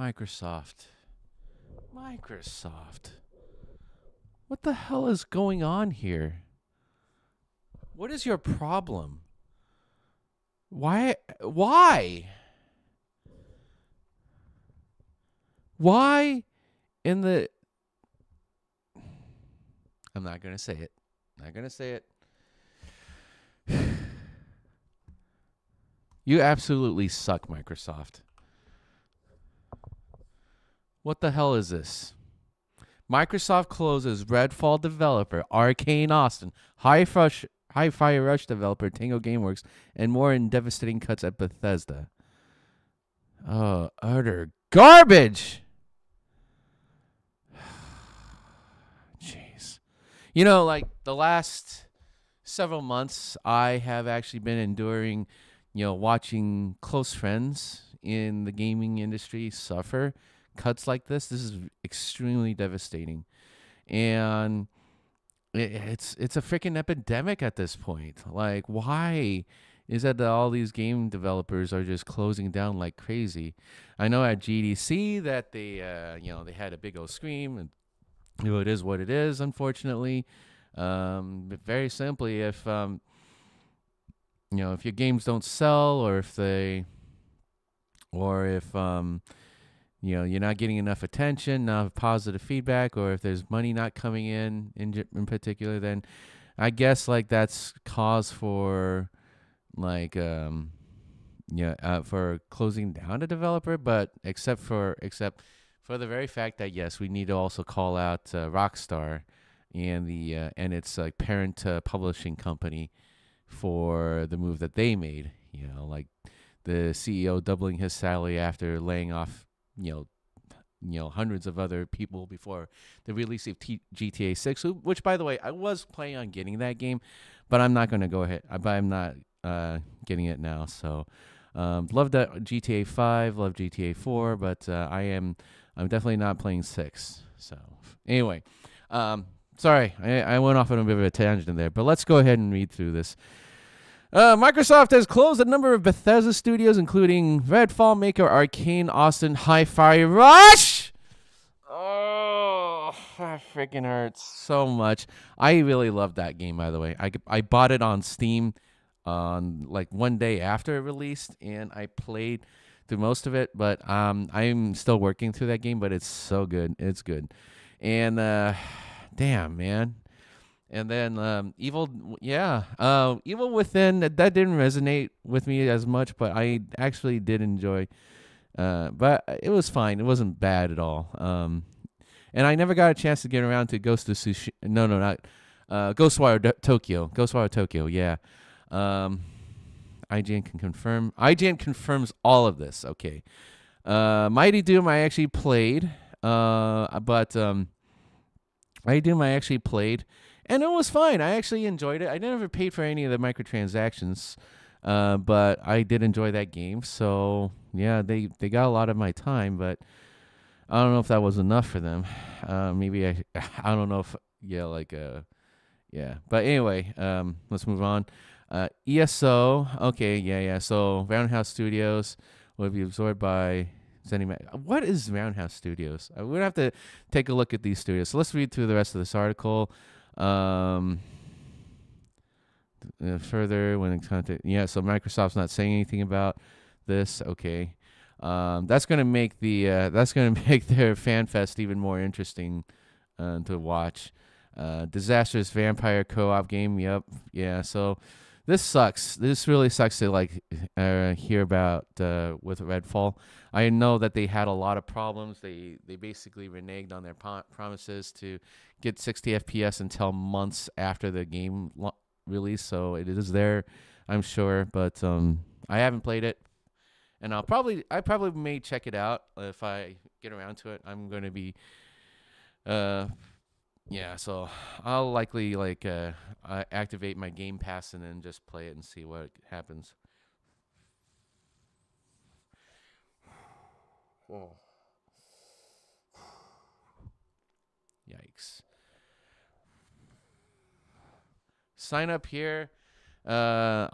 Microsoft. Microsoft. What the hell is going on here? What is your problem? Why? Why? Why in the... I'm not going to say it. Not going to say it. You absolutely suck, Microsoft. What the hell is this? Microsoft closes Redfall developer Arcane Austin, Hi-Fi Rush developer Tango Gameworks, and more in devastating cuts at Bethesda. Oh, utter garbage! Jeez. You know, like the last several months, I have actually been enduring, watching close friends in the gaming industry suffer cuts like this. This is extremely devastating, and it's a freaking epidemic at this point. Like, why is that all these game developers are just closing down like crazy? I know at GDC that they they had a big old scream, and it is what it is, unfortunately. But very simply, if if your games don't sell, or if you're not getting enough attention, not positive feedback, or if there's money not coming in particular, then I guess like that's cause for for closing down a developer. But except for the very fact that yes, we need to also call out Rockstar and its parent publishing company for the move that they made. Like the CEO doubling his salary after laying off hundreds of other people before the release of GTA 6, which, by the way, I was planning on getting that game, but I'm not going to go ahead. I'm not getting it now. So, love that GTA 5, love GTA 4, but I'm definitely not playing 6. So, anyway, sorry, I went off on a bit of a tangent there, but let's go ahead and read through this. Microsoft has closed a number of Bethesda studios, including Redfall, Maker, Arcane, Austin, Hi-Fi Rush. Oh, that freaking hurts so much. I really love that game, by the way. I bought it on Steam on like one day after it released, and I played through most of it. But I'm still working through that game, but it's so good. It's good. And damn, man. And then Evil Within, that didn't resonate with me as much, but I actually did enjoy. But it was fine. It wasn't bad at all. And I never got a chance to get around to Ghost of Tsushima. No, not Ghostwire Tokyo. Ghostwire Tokyo. Yeah. IGN can confirm. IGN confirms all of this. Okay. Mighty Doom I actually played. But Mighty Doom I actually played. And it was fine. I actually enjoyed it. I never paid for any of the microtransactions, but I did enjoy that game. So, yeah, they got a lot of my time, but I don't know if that was enough for them. Maybe I don't know if, yeah. But anyway, let's move on. ESO, okay, yeah. So, Roundhouse Studios will be absorbed by... What is Roundhouse Studios? We're going to have to take a look at these studios. So, let's read through the rest of this article. Further when it comes to so Microsoft's not saying anything about this. Okay, that's gonna make their fan fest even more interesting to watch. Disastrous vampire co-op game. Yep, yeah. So this sucks. This really sucks to hear about with Redfall. I know that they had a lot of problems. They basically reneged on their promises to get 60 FPS until months after the game release. So it is there, I'm sure, but I haven't played it, and I probably may check it out if I get around to it. I'm going to be so I'll likely activate my Game Pass and then just play it and see what happens. Oh. Yikes. Sign up here to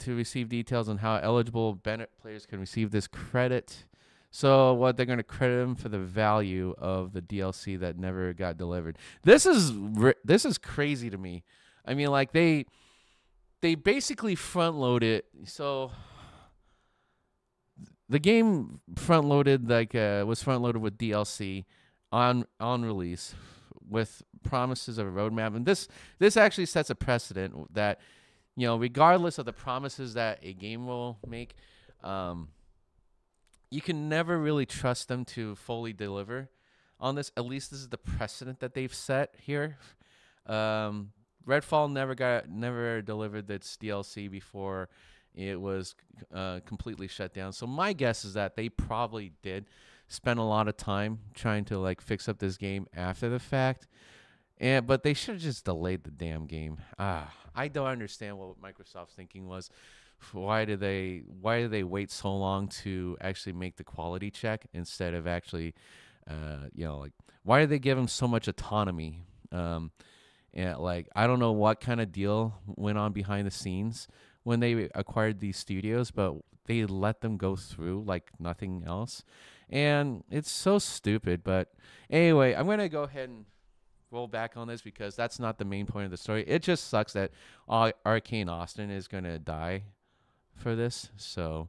receive details on how eligible Bennett players can receive this credit. So what they're going to credit them for the value of the DLC that never got delivered. This is crazy to me. I mean, like they basically front load it. So the game front loaded was front loaded with DLC on release with promises of a roadmap, and this actually sets a precedent that regardless of the promises that a game will make, you can never really trust them to fully deliver on this. At least this is the precedent that they've set here. Redfall never delivered its DLC before it was completely shut down. So my guess is that they probably did spend a lot of time trying to like fix up this game after the fact. But they should have just delayed the damn game. I don't understand what Microsoft's thinking was. Why did they wait so long to actually make the quality check instead of actually, like why did they give them so much autonomy? And like I don't know what kind of deal went on behind the scenes when they acquired these studios, but they let them go through like nothing else, and it's so stupid. But anyway, I'm gonna go ahead and roll back on this because that's not the main point of the story. It just sucks that Arcane Austin is gonna die for this. So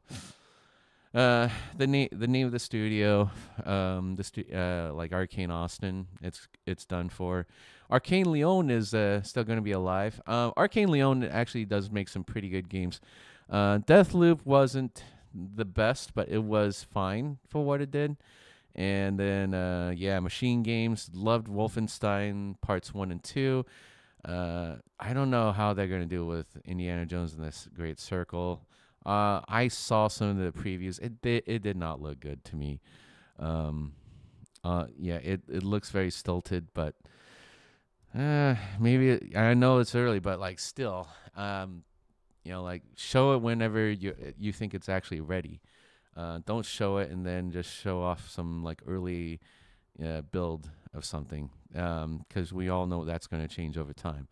the name of the studio, like Arcane Austin, it's done for. Arcane Leon is still going to be alive. Arcane Leon actually does make some pretty good games. Deathloop wasn't the best, but it was fine for what it did. And then Machine Games loved Wolfenstein Parts 1 and 2. I don't know how they're going to do with Indiana Jones and this Great Circle. I saw some of the previews. It did not look good to me. It looks very stilted, but maybe I know it's early, but like still, like show it whenever you think it's actually ready. Don't show it and then just show off some like early build of something, because we all know that's going to change over time.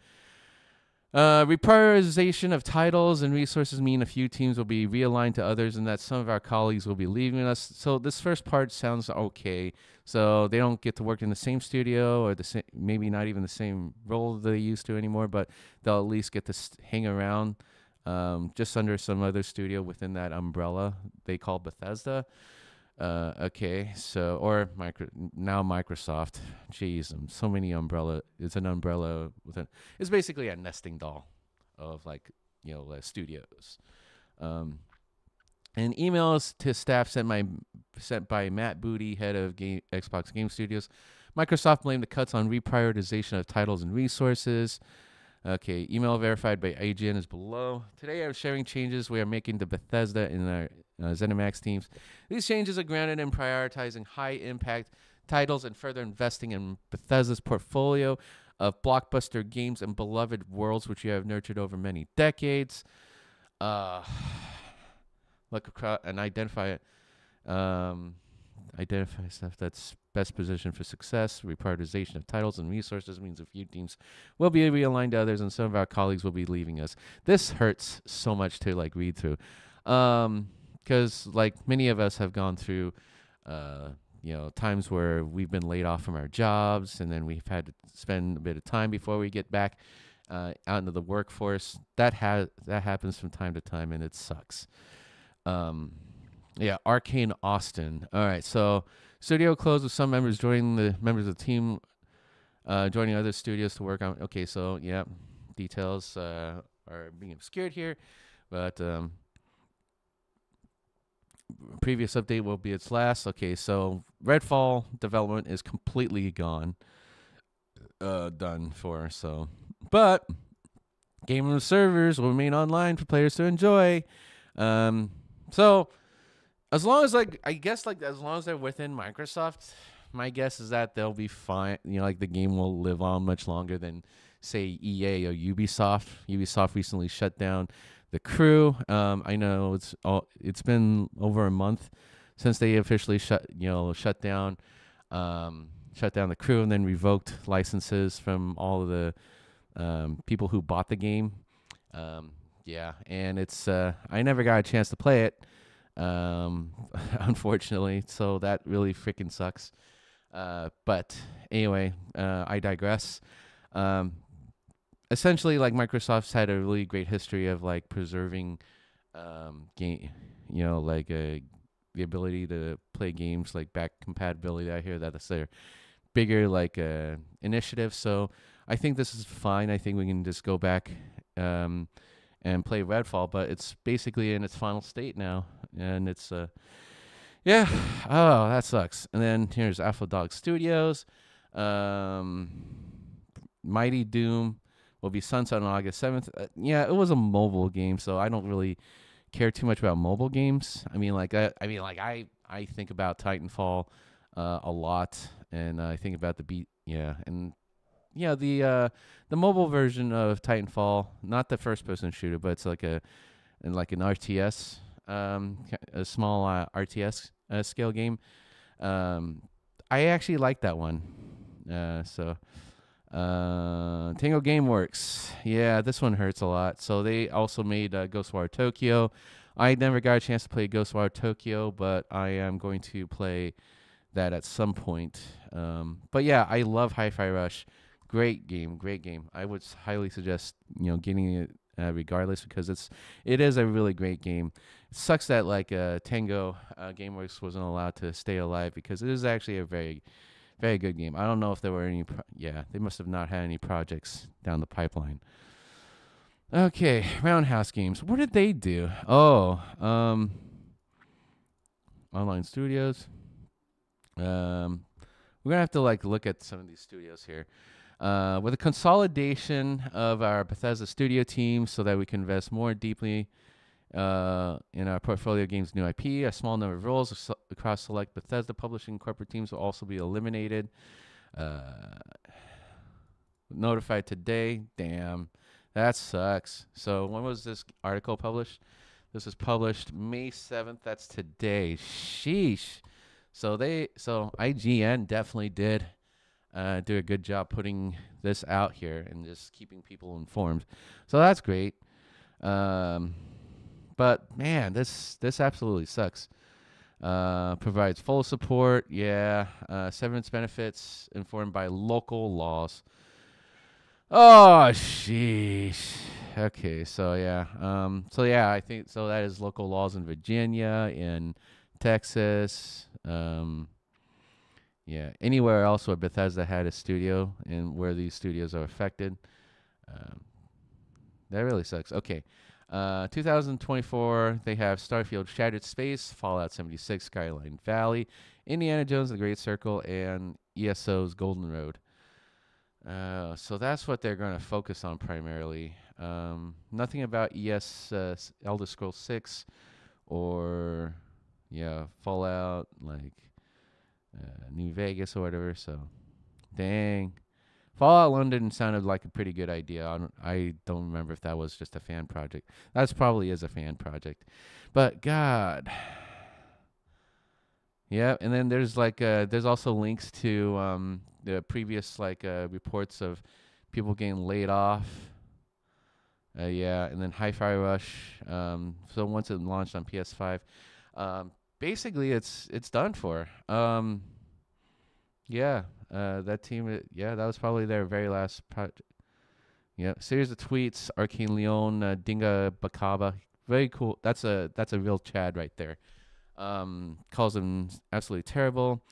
Reprioritization of titles and resources mean a few teams will be realigned to others and that some of our colleagues will be leaving us. So this first part sounds okay. So they don't get to work in the same studio or maybe not even the same role they used to anymore, but they'll at least get to hang around just under some other studio within that umbrella they call Bethesda. Okay, so now Microsoft. Jeez, so many umbrella. It's an umbrella it's basically a nesting doll of studios. And emails to staff sent by Matt Booty, head of Xbox Game Studios. Microsoft blamed the cuts on reprioritization of titles and resources. Okay, email verified by AGN is below. Today I'm sharing changes we are making to Bethesda in our ZeniMax teams. These changes are grounded in prioritizing high-impact titles and further investing in Bethesda's portfolio of blockbuster games and beloved worlds which you have nurtured over many decades. Look across and identify it. Identify stuff that's best positioned for success. Reprioritization of titles and resources means a few teams will be realigned to others and some of our colleagues will be leaving us. This hurts so much to read through. Because many of us have gone through times where we've been laid off from our jobs and then we've had to spend a bit of time before we get back out into the workforce. That happens from time to time and it sucks. Arcane Austin. All right, so studio closed with some members joining the members of the team, joining other studios to work on. Okay, so details are being obscured here, but previous update will be its last. Okay, so Redfall development is completely gone, done for. So, but game room servers will remain online for players to enjoy. So. As long as as long as they're within Microsoft, my guess is that they'll be fine. The game will live on much longer than say EA or Ubisoft. Ubisoft recently shut down The Crew. I know it's been over a month since they officially shut down The Crew and then revoked licenses from all of the people who bought the game. And it's I never got a chance to play it. Um, unfortunately, so that really freaking sucks. But anyway, I digress. Um, Essentially, like Microsoft's had a really great history of like preserving game, like the ability to play games like back compatibility. I hear that's their bigger like initiative. So I think this is fine. I think we can just go back um, and play Redfall, but it's basically in its final state now, and it's yeah. Oh, that sucks. And then here's Alpha Dog Studios. Um, Mighty Doom will be sunset on August 7th. Yeah, it was a mobile game, so I don't really care too much about mobile games. I think about Titanfall a lot, and I think about the beat. Yeah, and yeah, the mobile version of Titanfall, not the first person shooter, but it's like an RTS, a small RTS scale game. Um, I actually like that one. Tango Gameworks. Yeah, this one hurts a lot. So they also made Ghostwire Tokyo. I never got a chance to play Ghostwire Tokyo, but I am going to play that at some point. But yeah, I love Hi-Fi Rush. Great game, great game. I would highly suggest getting it regardless because it is a really great game. It sucks that like Tango GameWorks wasn't allowed to stay alive because it is actually a very very good game. I don't know if there were any. They must have not had any projects down the pipeline. Okay, Roundhouse Games. What did they do? Oh, Online Studios. We're gonna have to like look at some of these studios here. With a consolidation of our Bethesda studio team, so that we can invest more deeply in our portfolio games new IP. A small number of roles across select Bethesda publishing corporate teams will also be eliminated. Notified today. Damn, that sucks. So when was this article published? This was published May 7th. That's today. Sheesh. So IGN definitely did do a good job putting this out here and just keeping people informed. So that's great. But man, this absolutely sucks. Provides full support. Yeah. Severance benefits informed by local laws. Oh, sheesh. Okay, so yeah. I think so. That is local laws in Virginia, in Texas. Yeah, anywhere else where Bethesda had a studio and where these studios are affected. Um, that really sucks. Okay. 2024, they have Starfield Shattered Space, Fallout 76, Skyline Valley, Indiana Jones The Great Circle, and ESO's Golden Road. So that's what they're going to focus on primarily. Nothing about Elder Scrolls 6 or, Fallout, like New Vegas or whatever. So, dang. Fallout London sounded like a pretty good idea. I don't remember if that was just a fan project. That's probably is a fan project. But God. Yeah, and then there's also links to the previous reports of people getting laid off. And then Hi-Fi Rush. So once it launched on PS5, basically it's done for. That team. That was probably their very last project. Yeah, series of tweets. Arcane Leon, Dinga Bakaba. Very cool. That's a real Chad right there. Calls them absolutely terrible.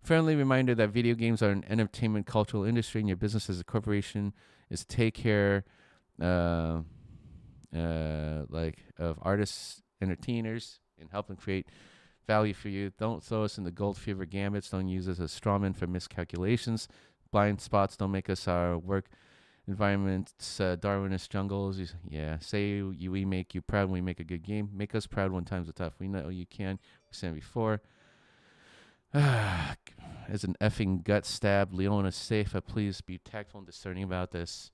Friendly reminder that video games are an entertainment cultural industry, and your business as a corporation is to take care, of artists, entertainers, and help them create value for you. Don't throw us in the gold fever gambits. Don't use us as strawmen for miscalculations. Blind spots don't make us our work environments, Darwinist jungles. Say we make you proud when we make a good game. Make us proud when times are tough. We know you can. We said before. As an effing gut stab, Leon is safe, but please be tactful and discerning about this.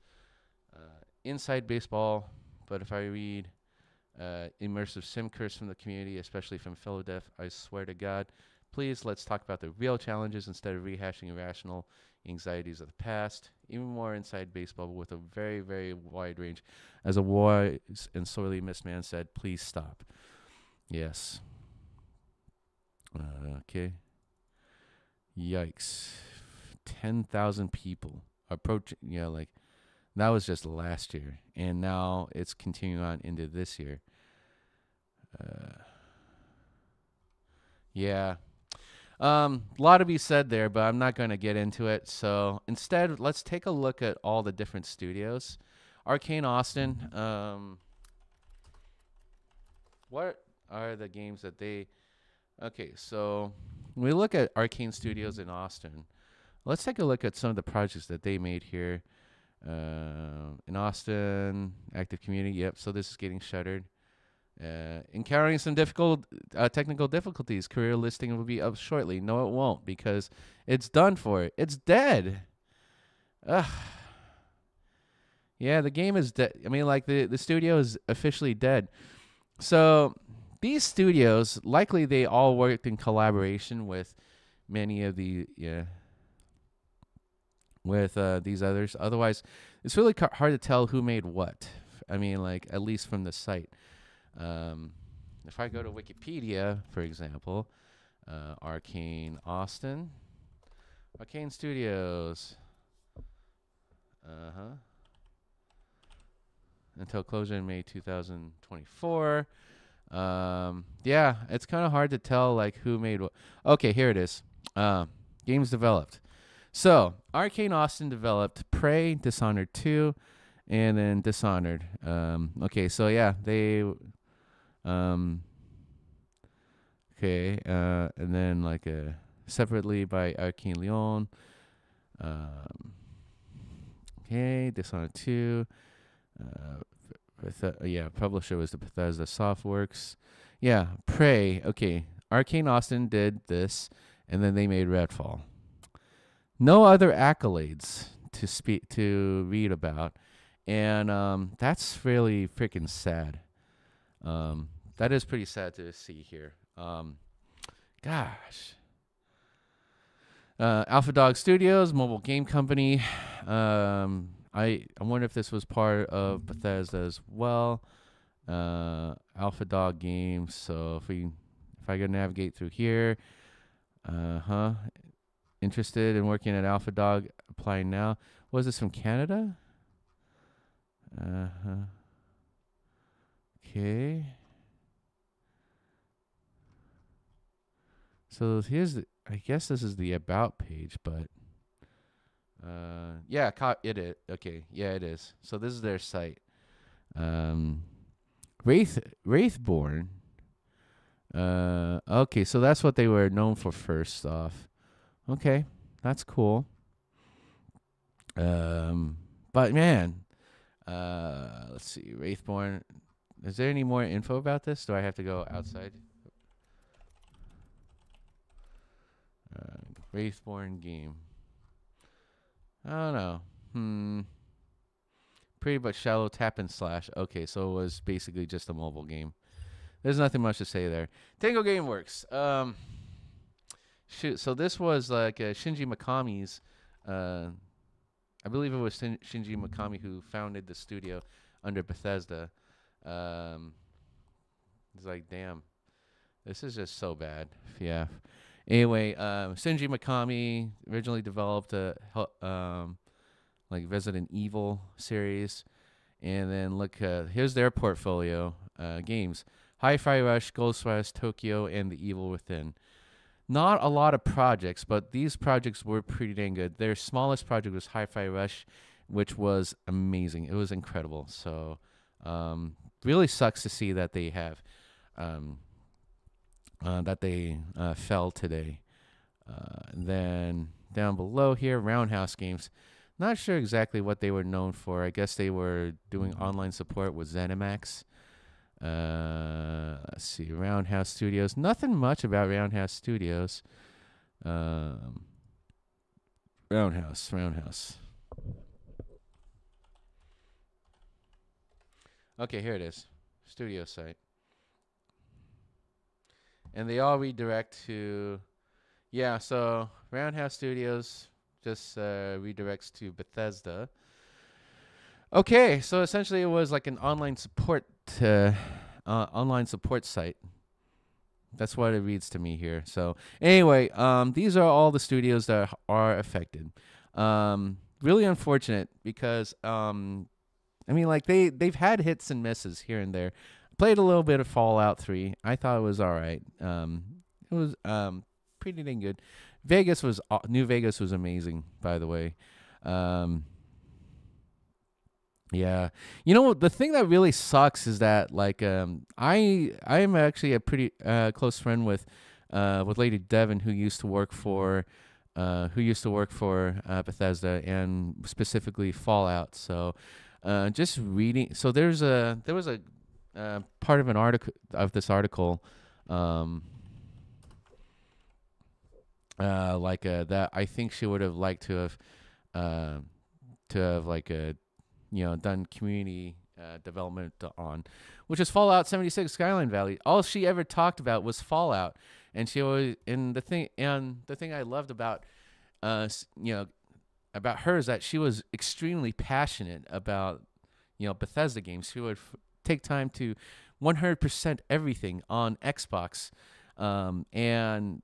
Inside baseball, but if I read immersive sim curse from the community, especially from fellow dev, I swear to God, please let's talk about the real challenges instead of rehashing irrational anxieties of the past. Even more inside baseball with a very, very wide range. As a wise and sorely missed man said, please stop. Yes. Okay. Yikes. 10,000 people approaching. Yeah, like that was just last year, and now it's continuing on into this year. Yeah. A lot to be said there, but I'm not going to get into it. So instead, let's take a look at all the different studios. Arcane Austin. What are the games that they? Okay, so when we look at Arcane Studios in Austin, let's take a look at some of the projects that they made here. In Austin, Active Community. Yep. So this is getting shuttered. Encountering some difficult technical difficulties. Career listing will be up shortly. No, it won't, because it's done for. It's dead. Ugh. Yeah, the game is dead. I mean, like the studio is officially dead. So these studios, likely they all worked in collaboration with many of the with these others. Otherwise, it's really hard to tell who made what. I mean, like at least from the site. If I go to Wikipedia, for example, Arcane Austin, Arcane Studios, until closure in May 2024. Yeah, it's kind of hard to tell like who made what. Okay, here it is. Games developed. So Arcane Austin developed Prey, Dishonored 2, and then Dishonored. Okay, so yeah, they. Okay, and then like separately by Arcane Lyon. Okay, Dishonored 2. Publisher was the Bethesda Softworks. Yeah, Prey. Okay, Arcane Austin did this, and then they made Redfall. No other accolades to read about, and that's really freaking sad. That is pretty sad to see here. Gosh. Alpha Dog Studios, mobile game company. I wonder if this was part of Bethesda as well. Alpha Dog Games. So if I go navigate through here, interested in working at Alpha Dog, applying now. Was this from Canada? Okay. So here's I guess this is the about page, but yeah, it is. Okay, yeah, it is. So this is their site. Wraithborn. Okay, so that's what they were known for first off. Okay, that's cool. But man, let's see, Wraithborn. Is there any more info about this? Do I have to go outside? Wraithborn game. I don't know. Pretty but shallow tap and slash. Okay, so it was basically just a mobile game. There's nothing much to say there. Tango Gameworks. Shoot. So this was like Shinji Mikami's. I believe it was Shinji Mikami who founded the studio under Bethesda. It's like, damn, this is just so bad. Yeah. Anyway, Shinji Mikami originally developed like Resident Evil series, and then look, here's their portfolio games: Hi-Fi Rush, Ghostwire Tokyo, and The Evil Within. Not a lot of projects, but these projects were pretty dang good. Their smallest project was Hi-Fi Rush, which was amazing. It was incredible. So, really sucks to see that they have. That they fell today. And then down below here, Roundhouse Games. Not sure exactly what they were known for. I guess they were doing online support with ZeniMax. Let's see, Roundhouse Studios. Nothing much about Roundhouse Studios. Roundhouse. Okay, here it is. Studio site. And they all redirect to, yeah, so Roundhouse Studios just redirects to Bethesda. Okay, so essentially it was like an online support site. That's what it reads to me here. So anyway, these are all the studios that are affected. Really unfortunate because I mean, like they've had hits and misses here and there. Played a little bit of Fallout 3. I thought it was all right. It was pretty dang good. New Vegas was amazing, by the way. Um, yeah, you know the thing that really sucks is that like I am actually a pretty close friend with Lady Devon who used to work for Bethesda and specifically Fallout. So just reading. So there was a part of an article of this article, um, that I think she would have liked uh, to have like done community development on, which is Fallout 76 Skyline Valley. All she ever talked about was Fallout, and she always and the thing I loved about about her is that she was extremely passionate about Bethesda games. She would take time to 100% everything on Xbox, and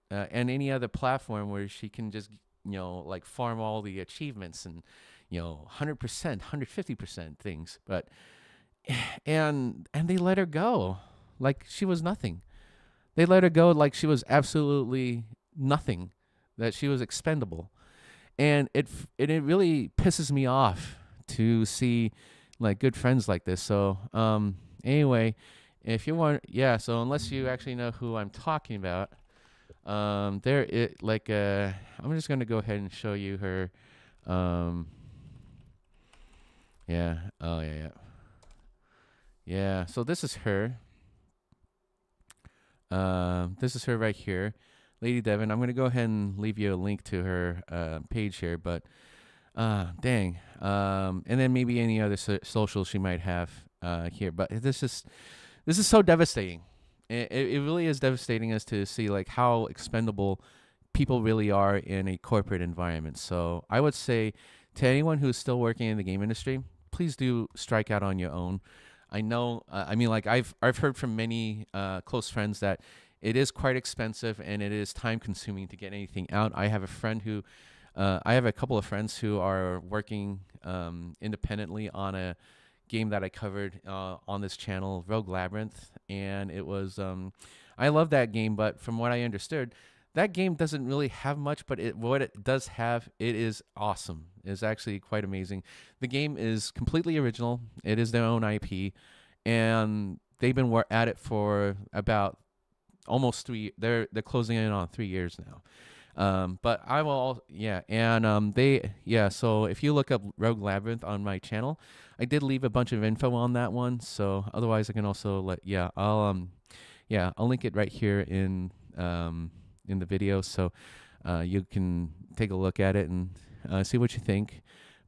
any other platform where she can just like farm all the achievements and 100%, 150% things. But and they let her go like she was nothing. They let her go like she was absolutely nothing, that she was expendable. And it really pisses me off to see like good friends like this. So anyway, if you want, yeah, so unless you actually know who I'm talking about, there it like I'm just going to go ahead and show you her. Yeah. Oh yeah, yeah. Yeah, so this is her. This is her right here, Lady Devon. I'm gonna go ahead and leave you a link to her page here, but dang. And then maybe any other socials she might have here. But this is so devastating. It really is devastating as to see like how expendable people really are in a corporate environment. So I would say to anyone who's still working in the game industry, please do strike out on your own. I know. I mean, like I've heard from many close friends that it is quite expensive and it is time consuming to get anything out. I have a couple of friends who are working independently on a game that I covered on this channel, Rogue Labyrinth, and it was I love that game, but from what I understood, that game doesn't really have much, but what it does have, it is awesome. It's actually quite amazing. The game is completely original. It is their own IP, and they've been at it for about almost they're closing in on 3 years now. But I will, yeah, and so if you look up Rogue Labyrinth on my channel, I did leave a bunch of info on that one. So otherwise, I can also I'll link it right here in the video, so you can take a look at it and see what you think.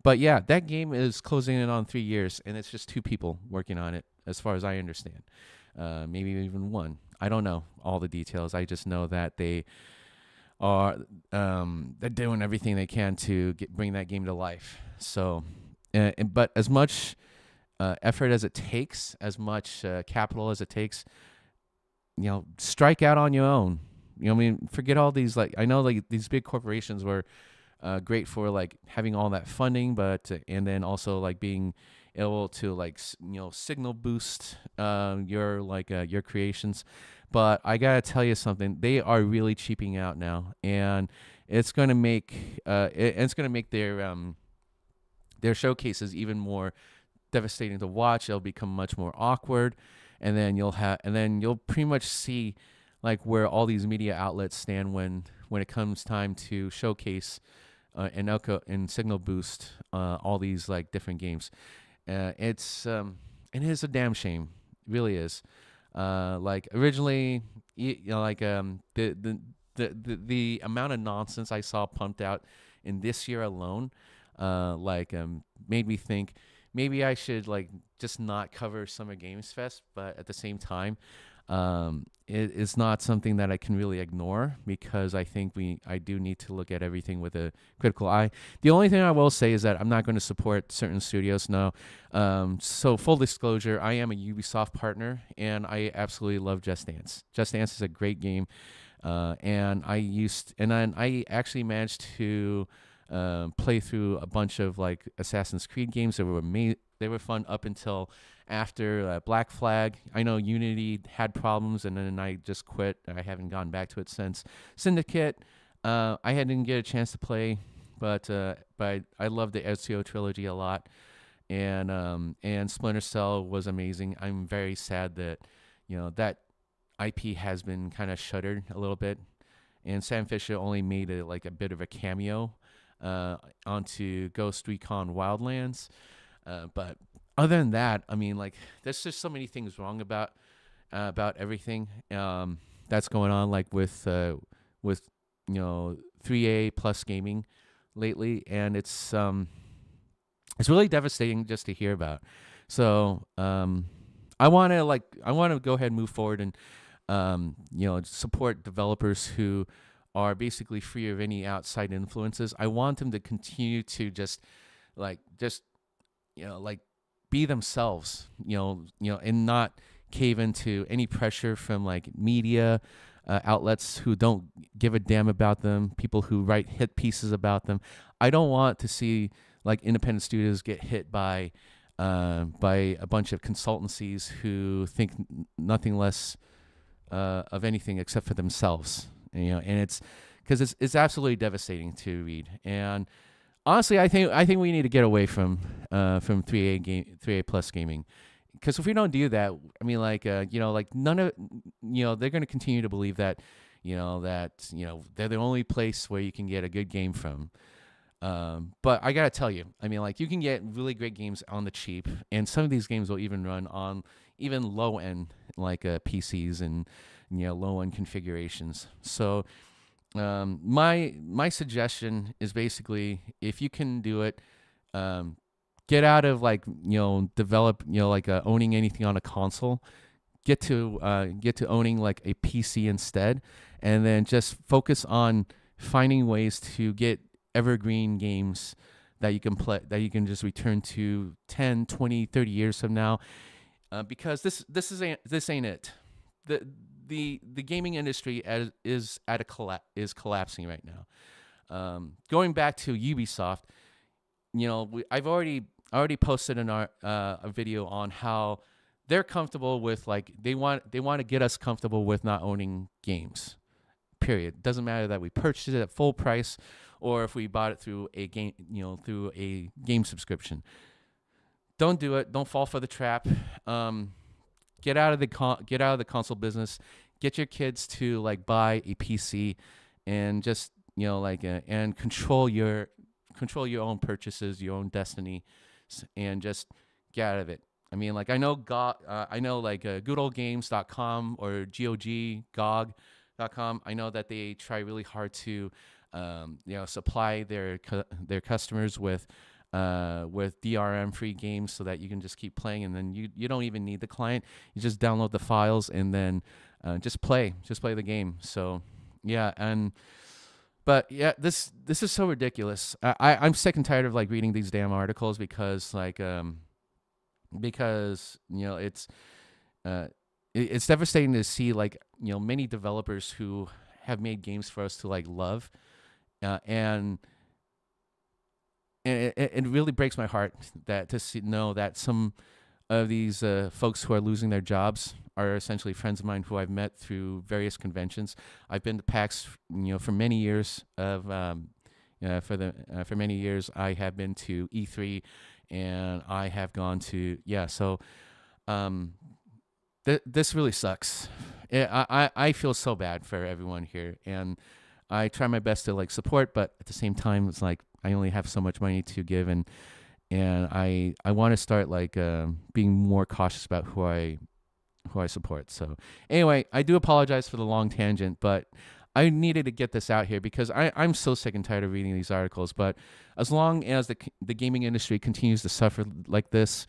But yeah, that game is closing in on 3 years, and it's just two people working on it, as far as I understand. Maybe even one. I don't know all the details. I just know that they're doing everything they can to bring that game to life. So, but as much effort as it takes, as much capital as it takes, strike out on your own. I mean, forget all these, like, I know like these big corporations were great for like having all that funding, but and then also like being able to like signal boost your creations. But I gotta tell you something, they are really cheaping out now, and it's gonna make their showcases even more devastating to watch. It'll become much more awkward, and then you'll pretty much see like where all these media outlets stand when it comes time to showcase and signal boost all these like different games. It is a damn shame, it really is. Like originally, the amount of nonsense I saw pumped out in this year alone, made me think maybe I should like just not cover Summer Games Fest. But at the same time, It is not something that I can really ignore, because I think I do need to look at everything with a critical eye. The only thing I will say is that I'm not going to support certain studios. No. So full disclosure, I am a Ubisoft partner, and I absolutely love Just Dance. Just Dance is a great game. And then I actually managed to play through a bunch of like Assassin's Creed games that were they were fun up until after Black Flag. I know Unity had problems, and then I just quit. I haven't gone back to it since. Syndicate, I didn't get a chance to play, but I love the Ezio trilogy a lot, and Splinter Cell was amazing. I'm very sad that that IP has been kind of shuttered a little bit, and Sam Fisher only made it like a bit of a cameo onto Ghost Recon Wildlands. But other than that, I mean, like, there's just so many things wrong about everything that's going on, like with 3A plus gaming lately, and it's really devastating just to hear about. So I want to go ahead and move forward and support developers who are basically free of any outside influences. I want them to continue to just be themselves, and not cave into any pressure from like media outlets who don't give a damn about them, people who write hit pieces about them. I don't want to see like independent studios get hit by a bunch of consultancies who think nothing less of anything except for themselves. And it's because it's absolutely devastating to read. And honestly, I think we need to get away from 3A plus gaming, because if we don't do that, I mean, none of they're going to continue to believe that they're the only place where you can get a good game from. But I gotta tell you, I mean, like, you can get really great games on the cheap, and some of these games will even run on even low end PCs and low end configurations. So my suggestion is basically, if you can do it, get out of develop owning anything on a console. Get to owning like a PC instead, and then just focus on finding ways to get evergreen games that you can play, that you can just return to 10, 20, 30 years from now, because this ain't it. The gaming industry is collapsing right now. Going back to Ubisoft, I've already posted a video on how they're comfortable with, like, they want to get us comfortable with not owning games. Period. Doesn't matter that we purchased it at full price or if we bought it through a game subscription. Don't do it. Don't fall for the trap. Get out of the console business. Get your kids to buy a PC and just and control your own purchases, your own destiny, and just get out of it. I mean, I know goodoldgames.com or GOG.com. I know that they try really hard to supply their customers with DRM free games so that you can just keep playing, and then you don't even need the client. You just download the files and then just play the game. So yeah, but yeah, this is so ridiculous. I'm sick and tired of reading these damn articles, because it's devastating to see many developers who have made games for us to love, and it really breaks my heart know that some of these folks who are losing their jobs are essentially friends of mine who I've met through various conventions. I've been to PAX, for many years. For many years, I have been to E3, and I have gone to So, this really sucks. I feel so bad for everyone here, and I try my best to support, but at the same time, it's I only have so much money to give, and I want to start being more cautious about who I support. So anyway, I do apologize for the long tangent, but I needed to get this out here because I'm so sick and tired of reading these articles. But as long as the gaming industry continues to suffer like this,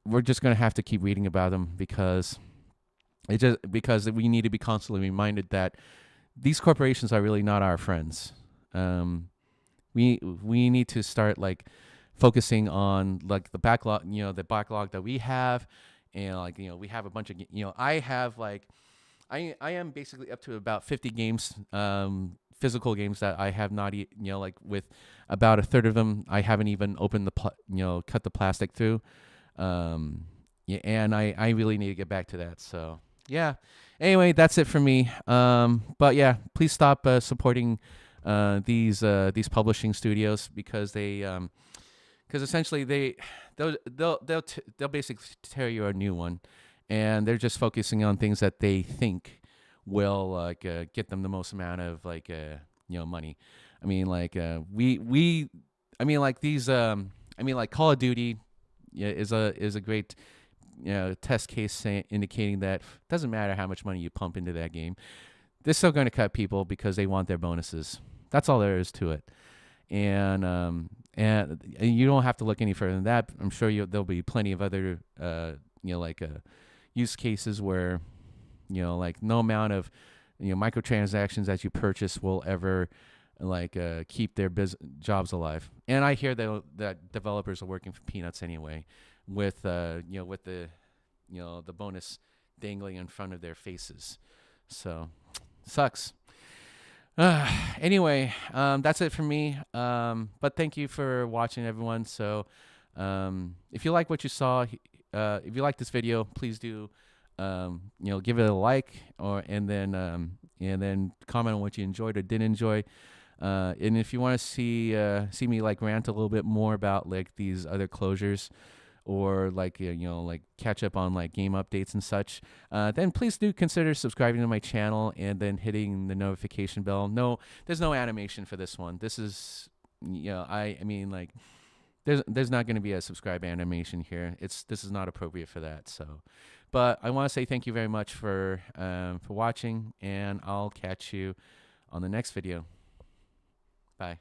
we're just going to have to keep reading about them, because It just because we need to be constantly reminded that these corporations are really not our friends. Um, we need to start like focusing on like the backlog, the backlog that we have, and like we have a bunch of I have like I am basically up to about 50 games, physical games that I have not, like with about a third of them, I haven't even opened cut the plastic through. Yeah, and I really need to get back to that. So yeah. Anyway, that's it for me. But yeah, please stop supporting these publishing studios because because essentially they'll basically tear you a new one, and they're just focusing on things that they think will like get them the most amount of like money. I mean like we I mean like these I mean like Call of Duty, yeah, is a great test case indicating that it doesn't matter how much money you pump into that game, they're still going to cut people because they want their bonuses. That's all there is to it. And you don't have to look any further than that. I'm sure there'll be plenty of other use cases where like no amount of microtransactions that you purchase will ever like keep their jobs alive. And I hear that developers are working for peanuts anyway, with with the bonus dangling in front of their faces. So sucks. Anyway, that's it for me. But thank you for watching, everyone. So, if you like what you saw, if you like this video, please do, give it a like, and then comment on what you enjoyed or didn't enjoy. And if you want to see me like rant a little bit more about like these other closures, or like like catch up on like game updates and such, then please do consider subscribing to my channel and then hitting the notification bell. No, there's no animation for this one. This is I mean like there's not going to be a subscribe animation here. This is not appropriate for that. So, but I want to say thank you very much for watching, and I'll catch you on the next video. Bye.